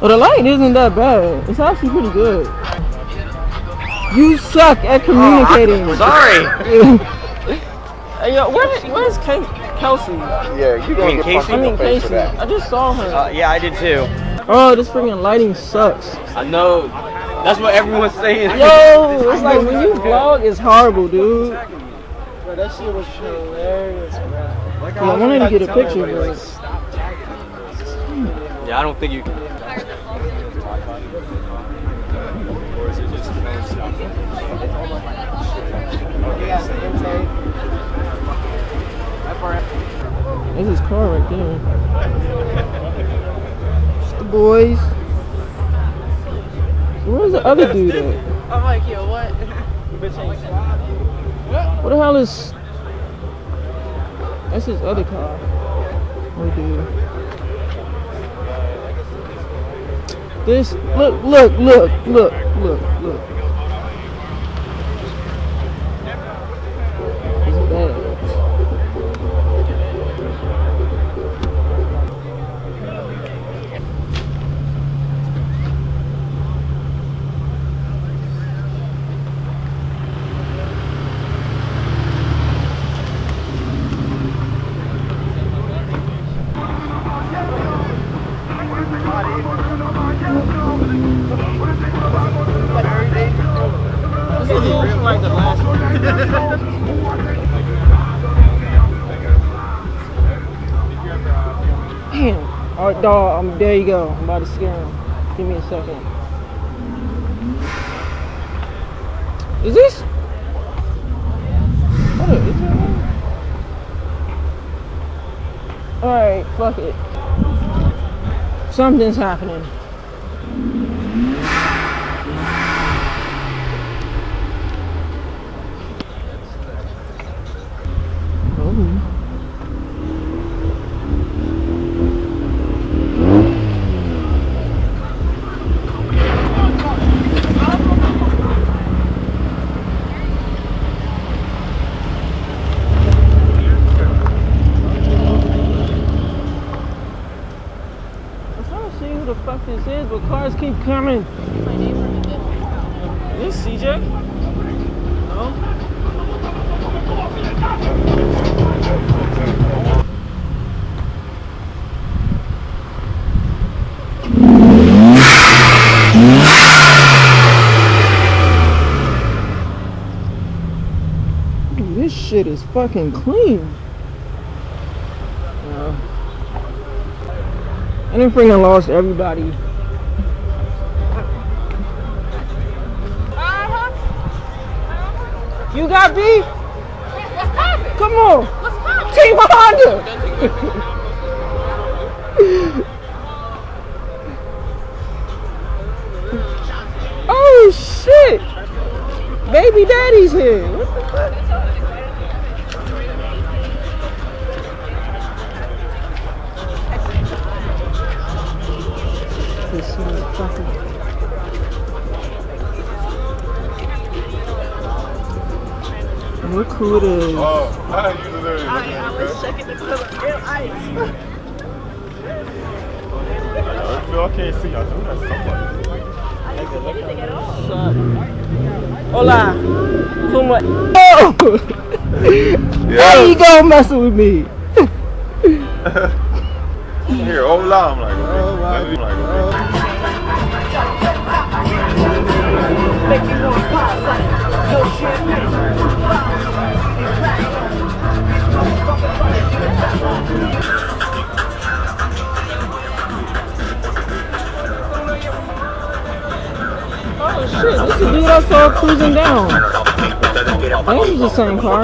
Well, the light isn't that bad. It's actually pretty good. You suck at communicating. Sorry. Hey, yo, where's Kelsey? Yeah, you gonna get Casey? I mean Casey. I just saw her. Yeah, I did too. Oh, this freaking lighting sucks. I know. That's what everyone's saying. Yo, it's like when you vlog, it's horrible, dude. Bro, that shit was hilarious, bro. I wanted to get a picture, bro. Yeah, I don't think you can. There's his car right there. It's the boys. So where's the other dude at? I'm like, yo, what? What the hell is... That's his other car. Oh, dude. This... Look. It's bad. Like the last one. Damn. Alright, dog, there you go. I'm about to scare him. Give me a second. Is this? What is it? Alright, fuck it. Something's happening. This is, but cars keep coming. My neighbor did it. This CJ? No. Dude, this shit is fucking clean. I done freaking lost everybody. You got beef? What's poppin'? Come on. What's poppin'? Team Honda. Oh shit. Baby daddy's here. What the fuck? This motherfucker. Look who it is. Oh, I was checking the color. Real ice. I can't see. I do that somebody. Hola. Como? Oh! How you gonna mess with me? Here, hola. I'm like, okay. Make me want to pause like no champagne. Oh shit, this is the dude I saw cruising down. That was the same car.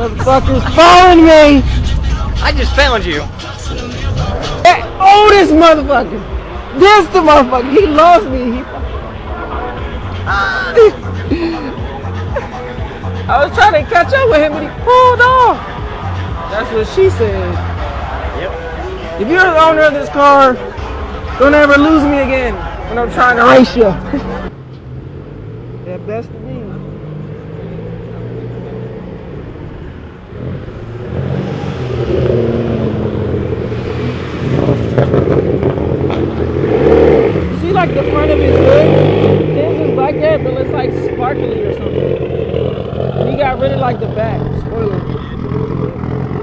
Motherfucker's following me! I just found you. Hey, oh, this motherfucker! This the motherfucker! He lost me! I was trying to catch up with him, but he pulled off! That's what she said. Yep. If you're the owner of this car, don't ever lose me again when I'm trying to race you. Yeah, best of me. See, like the front of his hood, his is like that, but it's like sparkly or something. He got rid of like the back spoiler.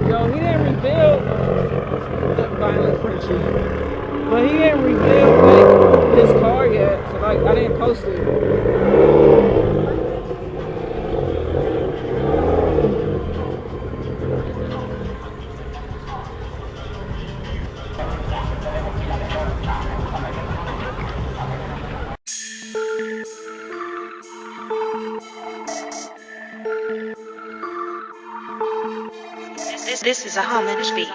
Yo, he didn't reveal the violent Frenchie, but he didn't reveal like his car yet, so like I didn't post it. This is a homage beat.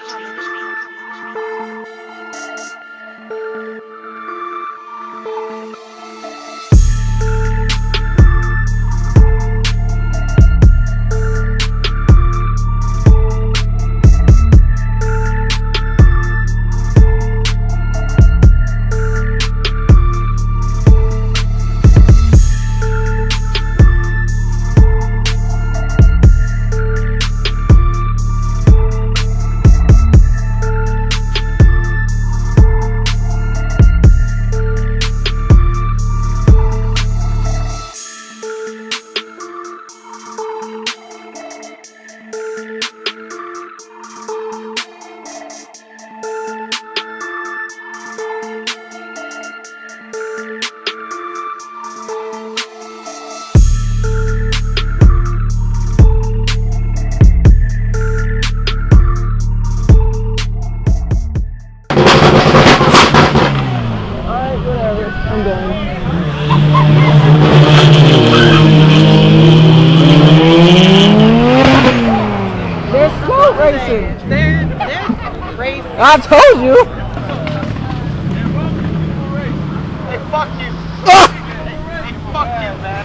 I told you. Hey, fuck you. Hey, fuck you, man.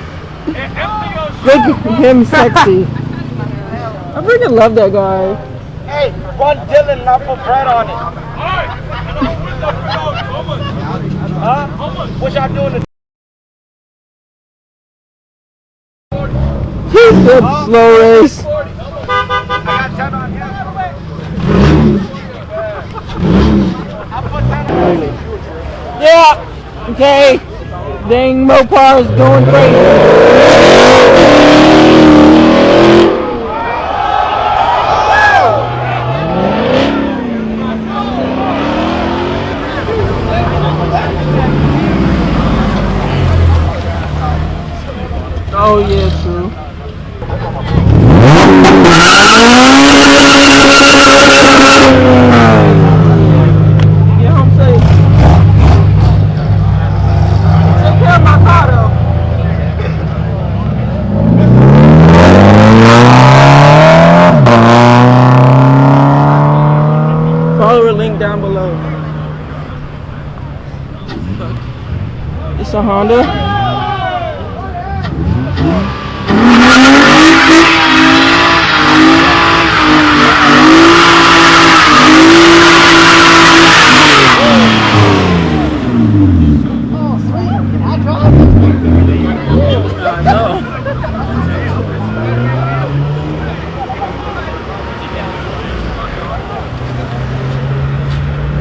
Make him sexy. I freaking love that guy. Hey, run Dylan and I'll put bread on it. Huh? What y'all doing? He's a slow race. I got 10 on you. I'll put 10 on you. Yeah. Okay. Dang, Mopar is going crazy. Oh yeah, true. Get home safe. Take care of my car though. Follow her link down below. It's a Honda.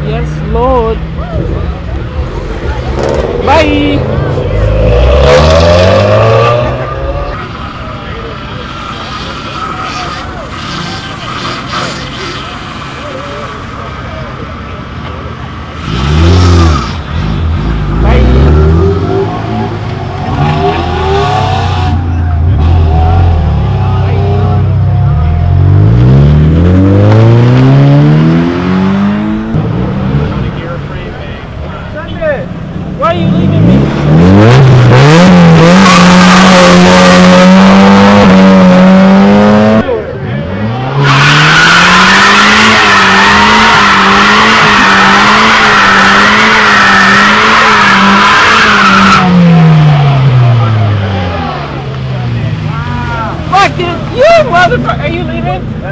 Yes, Lord. Bye. in?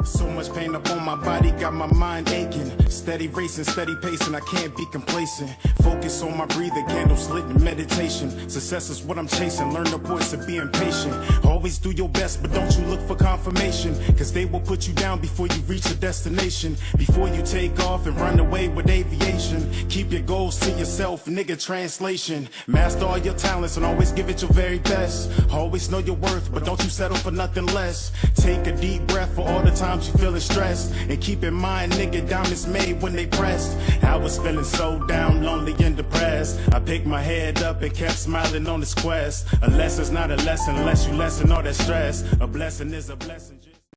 So much pain up on my body, got my mind aching. Steady racing, steady pacing, I can't be complacent. Focus on my breathing, candles lit in meditation. Success is what I'm chasing, learn the voice of being patient. Always do your best, but don't you look for confirmation, cause they will put you down before you reach the destination. Before you take off and run away with aviation, keep your goals to yourself, nigga, translation. Master all your talents and always give it your very best. Always know your worth, but don't you settle for nothing less. Take a deep breath for all the times you feeling stressed, and keep in mind, nigga, diamonds made when they pressed. I was feeling so down, lonely and depressed. I picked my head up and kept smiling on this quest. A lesson's not a lesson unless you lessen all that stress. A blessing is a blessing.